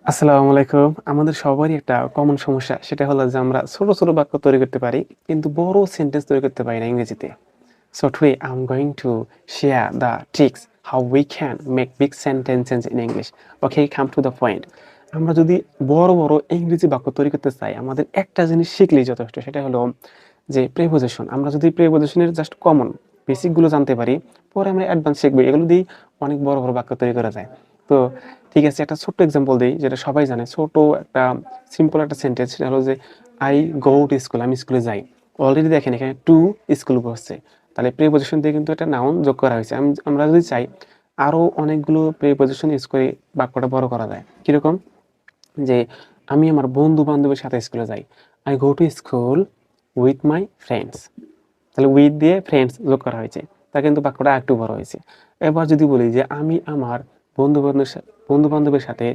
আসসালামু আলাইকুম। আমাদের সবারই একটা কমন সমস্যা। সেটা হলো যে আমরা ছোট, ছোট বাক্য তৈরি করতে পারি। কিন্তু বড় সেন্টেন্স তৈরি করতে পারি না ইংরেজিতে। So today I'm going to share the tricks how we can make big sentences in English. Okay, come to the point. আমরা যদি বড়, বড় ইংরেজি বাক্য তৈরি করতে চাই, আমাদের একটা জিনিস শিখলেই যথেষ্ট। সেটা হলো যে প্রিপোজিশন। আমরা যদি প্রিপোজিশনের জাস্ট কমন বেসিক গুলো জানতে পারি, পরে আমরা অ্যাডভান্স শিখব। এগুলো দিয়েই অনেক বড়, বড় বাক্য তৈরি করা যায়। তো ঠিক আছে, একটা ছোট্ট এক্সাম্পল দেই যেটা সবাই জানে। ছোট একটা সিম্পল একটা সেন্টেন্স, সেটা হলো যে আই গো টু স্কুল, আমি স্কুলে যাই। অলরেডি দেখেন এখানে টু স্কুল বসছে। তাহলে প্রিপোজিশন দিয়ে কিন্তু একটা নাউন যোগ করা হয়েছে। আমরা যদি চাই আরো অনেকগুলো প্রিপোজিশন ইউজ করে বাক্যটা বড় করা যায়। কিরকম? যে আমি আমার বন্ধু-বান্ধবের সাথে স্কুলে যাই। I go to school with my friends. তাহলে উইথ দিয়ে ফ্রেন্ডস যোগ করা হয়েছে। তা কিন্তু বাক্যটা আরেকটু বড় হয়েছে। এবার যদি বলি যে আমি আমার বন্ধু-বান্ধবের সাথে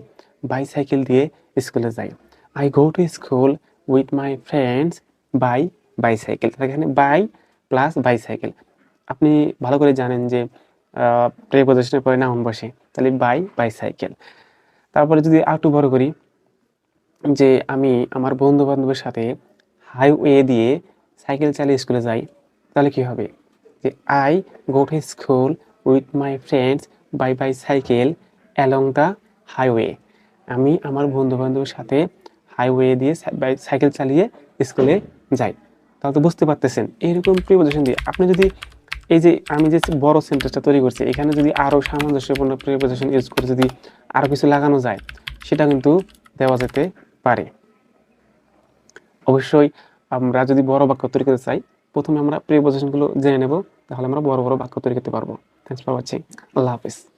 বাইসাইকেল দিয়ে স্কুলে যাই। I go to school with my friends by bicycle. তাহলে এখানে বাই প্লাস বাইসাইকেল। আপনি ভালো করে জানেন যে প্রিপোজিশনের পরে নাউন বসে। তাহলে বাই বাইসাইকেল। তারপরে যদি আরেকটু বড় করি যে আমি আমার বন্ধু-বান্ধবের সাথে হাইওয়ে দিয়ে সাইকেল চালিয়ে স্কুলে যাই। তাহলে কি হবে? যে I go to school with my friends by bicycle along the highway. আমি আমার বন্ধু-বান্ধবের সাথে হাইওয়ে দিয়ে সাইকেল চালিয়ে স্কুলে যাই। তাহলে তো বুঝতে পারতেছেন এরকম প্রিপোজিশন দিয়ে আপনি যদি এই যে আমি যে বড় সেন্টেন্সটা তৈরি করছি এখানে যদি আরো সামঞ্জস্যপূর্ণ প্রিপোজিশন ইউজ করে যদি আরো কিছু লাগানো যায় সেটা কিন্তু দেওয়া যেতে পারে। অবশ্যই আমরা যদি বড় বাক্য তৈরি করতে চাই, প্রথমে আমরা প্রিপোজিশন গুলো জেনে নেব। তাহলে আমরা বড়, বড় বাক্য তৈরি করতে পারবো। Thanks for watching. আল্লাহ হাফেজ।